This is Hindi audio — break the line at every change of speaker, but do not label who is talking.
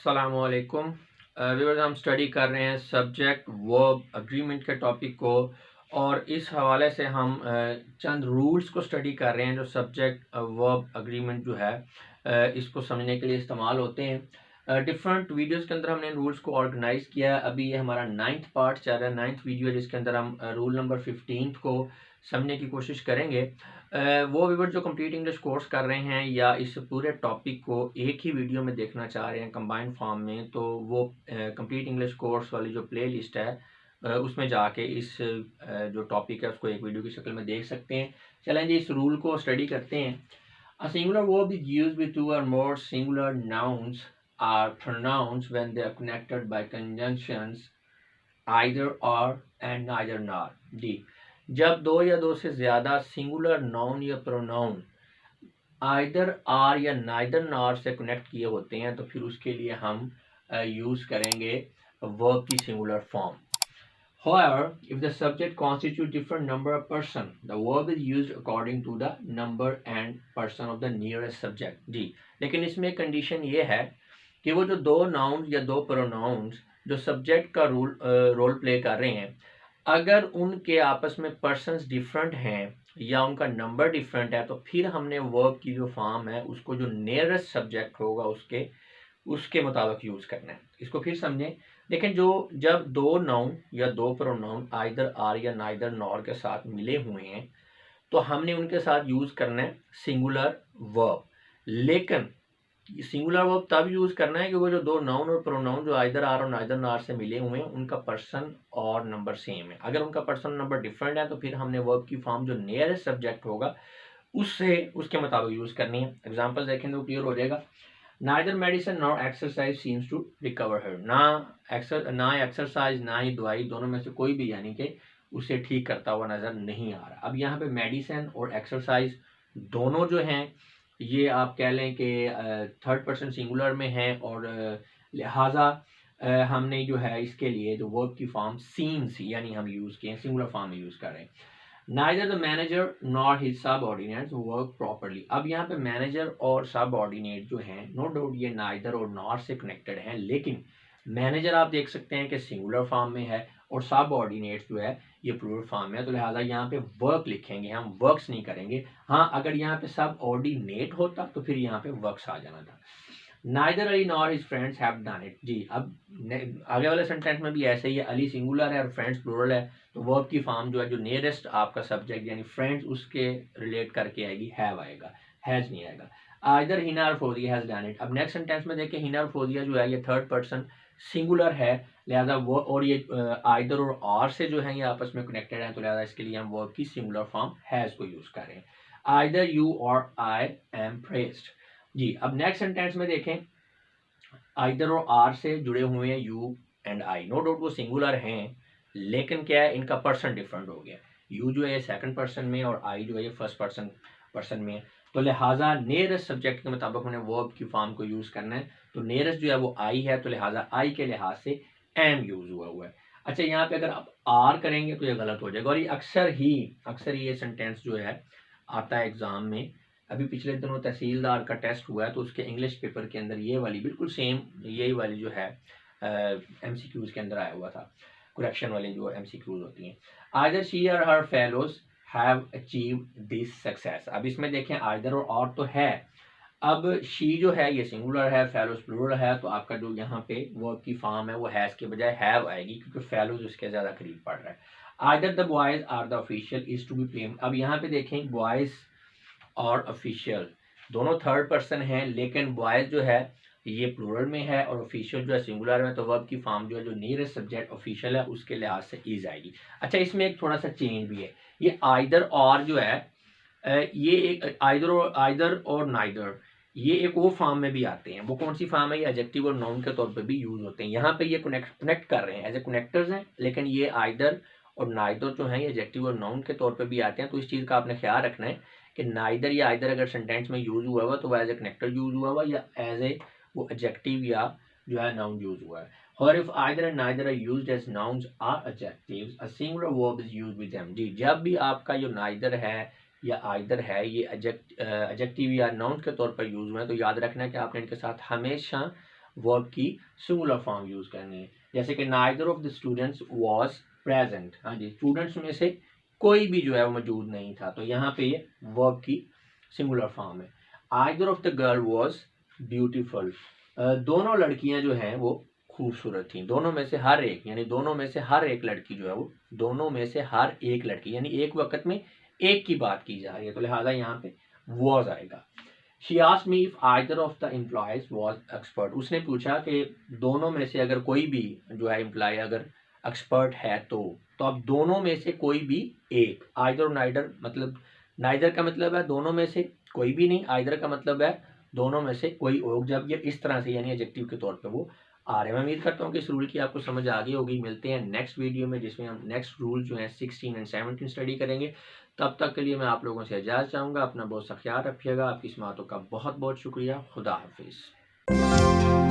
अस्सलामुअलैकुम व्यूअर्स, हम स्टडी कर रहे हैं सब्जेक्ट वर्ब अग्रीमेंट के टॉपिक को। और इस हवाले से हम चंद रूल्स को स्टडी कर रहे हैं जो सब्जेक्ट वर्ब अग्रीमेंट जो है इसको समझने के लिए इस्तेमाल होते हैं। डिफरेंट वीडियोस के अंदर हमने रूल्स को ऑर्गेनाइज किया है। अभी ये हमारा 9th पार्ट चल रहा है, 9th वीडियो, जिसके अंदर हम रूल नंबर 15 को समझने की कोशिश करेंगे। वो व्यूअर जो कंप्लीट इंग्लिश कोर्स कर रहे हैं या इस पूरे टॉपिक को एक ही वीडियो में देखना चाह रहे हैं कंबाइंड फॉर्म में, तो वो कंप्लीट इंग्लिश कोर्स वाली जो प्ले लिस्ट है उसमें जाके इस जो टॉपिक है उसको एक वीडियो की शक्ल में देख सकते हैं। चलें जी, इस रूल को स्टडी करते हैं। A singular verb is used with two or more singular nouns or pronouns when they are connected by conjunctions either or and neither nor। जी, जब दो या दो से ज्यादा सिंगुलर नाउन या प्रोनाउन आइदर आर या नाइदर नॉर से कनेक्ट किए होते हैं तो फिर उसके लिए हम यूज करेंगे वर्ब की singular form. However, if the subject constitutes different number of person, the verb is used according to the number and person of the nearest subject। जी, लेकिन इसमें कंडीशन ये है कि वो जो दो नाउन्स या दो प्रोनाउंस जो सब्जेक्ट का रोल प्ले कर रहे हैं, अगर उनके आपस में पर्सन्स डिफरेंट हैं या उनका नंबर डिफरेंट है तो फिर हमने वर्ब की जो फॉर्म है उसको जो नियरेस्ट सब्जेक्ट होगा उसके उसके मुताबिक यूज करना है। इसको फिर समझें। लेकिन जब दो नाउन या दो प्रोनाउन आइदर आर या नाइदर नॉर के साथ मिले हुए हैं तो हमने उनके साथ यूज करना है सिंगुलर वर्ब। लेकिन सिंगुलर वर्ब तब यूज करना है कि वो जो दो नाउन और प्रोनाउन जो आइदर आर और नाइदर नॉर से मिले हुए हैं उनका पर्सन और नंबर सेम है। अगर उनका पर्सन नंबर डिफरेंट है तो फिर हमने वर्ब की फॉर्म जो नियरेस्ट सब्जेक्ट होगा उससे उसके मुताबिक यूज करनी है। एग्जाम्पल देखें तो क्लियर हो जाएगा। Neither medicine nor exercise seems to recover her। ना एक्सरसाइज ना ही दवाई, दोनों में से कोई भी यानी कि उसे ठीक करता हुआ नजर नहीं आ रहा। अब यहाँ पे मेडिसिन और एक्सरसाइज दोनों जो हैं ये आप कह लें कि थर्ड पर्सन सिंगुलर में है और लिहाजा हमने जो है इसके लिए जो वर्ब की फॉर्म सीम्स यानी हम यूज किए सिंगुलर फॉर्म में यूज कर रहे हैं। Neither the manager nor his subordinates work properly। अब यहाँ पे मैनेजर और सबऑर्डिनेट जो हैं, नो डाउट ये नाइदर और नॉर से कनेक्टेड हैं, लेकिन मैनेजर आप देख सकते हैं कि सिंगुलर फॉर्म में है और सबऑर्डिनेट जो है ये प्लूरल फॉर्म में है, तो लिहाजा यहाँ पे वर्क लिखेंगे, हम वर्क्स नहीं करेंगे। हाँ, अगर यहाँ पे सबऑर्डिनेट होता तो फिर यहाँ पे वर्क्स आ जाना था। Neither Ali nor his friends have done it। जी, अब आगे वाले सेंटेंस में भी ऐसे ही है, अली सिंगुलर है और फ्रेंड्स प्लूरल है, तो वर्ब की फॉर्म जो है जो नियरेस्ट आपका सब्जेक्ट यानी फ्रेंड्स उसके रिलेट करके आएगी, हैव आएगा, हैज नहीं आएगा। आइदर हिना और फोजिया हैज डन इट। अब नेक्स्ट सेंटेंस में देखिए, हिना और फोजिया जो है ये थर्ड पर्सन सिंगुलर है, लिहाजा वो और ये आइदर और आर से जो है ये आपस में कनेक्टेड है, तो लिहाजा इसके लिए हम वर्ब की सिंगुलर फॉर्म हैज को यूज कर रहे हैं। आइदर यू और आई एम प्रेस्ड। जी, अब नेक्स्ट सेंटेंस में देखें, आइदर और आर से जुड़े हुए हैं you and I, no doubt वो सिंगुलर हैं, लेकिन क्या है इनका पर्सन डिफरेंट हो गया। यू जो है सेकंड पर्सन में और आई जो है ये फर्स्ट पर्सन में है, तो लिहाजा नियरेस्ट सब्जेक्ट के मुताबिक उन्हें वर्ब की फॉर्म को यूज करना है। तो नियरेस्ट जो है वो आई है, तो लिहाजा आई के लिहाज से एम यूज हुआ है। अच्छा, यहाँ पे अगर आप आर करेंगे तो ये गलत हो जाएगा, और ये अक्सर ही ये सेंटेंस जो है आता है एग्जाम में। अभी पिछले दिनों तहसीलदार का टेस्ट हुआ है तो उसके इंग्लिश पेपर के अंदर ये वाली बिल्कुल सेम यही वाली जो है एमसीक्यूज के अंदर आया हुआ था, करेक्शन वाली जो एमसीक्यूज होती हैं। Either she or her fellows have achieved this success. अब इसमें देखें आइदर और तो है, अब शी जो है ये सिंगुलर है, फेलोज प्लूरल है, तो आपका जो यहाँ पे वर्ब की फॉर्म है वो हैज के बजाय हैव आएगी क्योंकि फेलोज उसके ज्यादा करीब पड़ रहा है। Either the boys or the official is to be blamed. अब यहाँ पे देखें बॉयज और ऑफिशियल दोनों थर्ड पर्सन हैं, लेकिन बॉयज जो है ये प्लूरल में है और ऑफिशियल जो है सिंगुलर में, तो वर्ब की फॉर्म जो है जो नियरेस्ट सब्जेक्ट ऑफिशियल है उसके लिहाज से इज आएगी। अच्छा, इसमें एक थोड़ा सा चेंज भी है, ये आइदर और जो है ये एक आइदर और नाइदर ये एक वो फॉर्म में भी आते हैं। वो कौन सी फॉर्म है? ये एडजेक्टिव और नाउन के तौर पे भी यूज होते हैं। यहाँ पे ये कनेक्ट कर रहे हैं एज ए कनेक्टर्स हैं, लेकिन ये आइदर और नाइदर जो है ये एडजेक्टिव और नाउन के तौर पे भी आते हैं। तो इस चीज़ का आपने ख्याल रखना है कि नाइदर या आइदर अगर सेंटेंस में यूज हुआ हुआ तो वह एज ए कनेक्टर यूज हुआ हुआ या एज ए वो एडजेक्टिव या जो है नाउन यूज हुआ है। और if either and neither are used as nouns or adjectives a singular verb is used with them. जी, जब भी आपका जो नाइदर है या आइदर है ये एडजेक्टिव या नाउन के तौर पर यूज हुए हैं तो याद रखना है कि आपने इनके साथ हमेशा वर्ब की सिंगुलर फॉर्म यूज़ करनी है। जैसे कि neither of the students was present, हाँ जी, स्टूडेंट्स में से कोई भी जो है वो मौजूद नहीं था, तो यहाँ पे ये वर्ब की सिंगुलर फॉर्म है। Either of the girl was beautiful, दोनों लड़कियां जो हैं वो खूबसूरत थी। दोनों में से हर एक, यानी दोनों में से हर एक लड़की जो है वो, दोनों में से हर एक लड़की, यानी एक वक्त में एक की बात की जा रही है, तो लिहाजा यहाँ पे was आएगा। She asked me if either of the employees was expert. उसने पूछा कि दोनों में से अगर कोई भी जो है एम्प्लॉय अगर एक्सपर्ट है तो अब दोनों में से कोई भी एक, आइदर नाइडर, मतलब नाइदर का मतलब है दोनों में से कोई भी नहीं, आइदर का मतलब है दोनों में से कोई और, जब ये इस तरह से यानी एडजेक्टिव के तौर पे वो आ रहे हैं। मैं उम्मीद करता हूँ कि इस रूल की आपको समझ आ गई होगी। मिलते हैं नेक्स्ट वीडियो में, जिसमें हम नेक्स्ट रूल जो है 16 एंड 17 स्टडी करेंगे। तब तक के लिए मैं आप लोगों से इजाज़त चाहूँगा। अपना बहुत सा ख्याल रखिएगा। आपकी समातों का बहुत बहुत शुक्रिया। खुदा हाफिज़।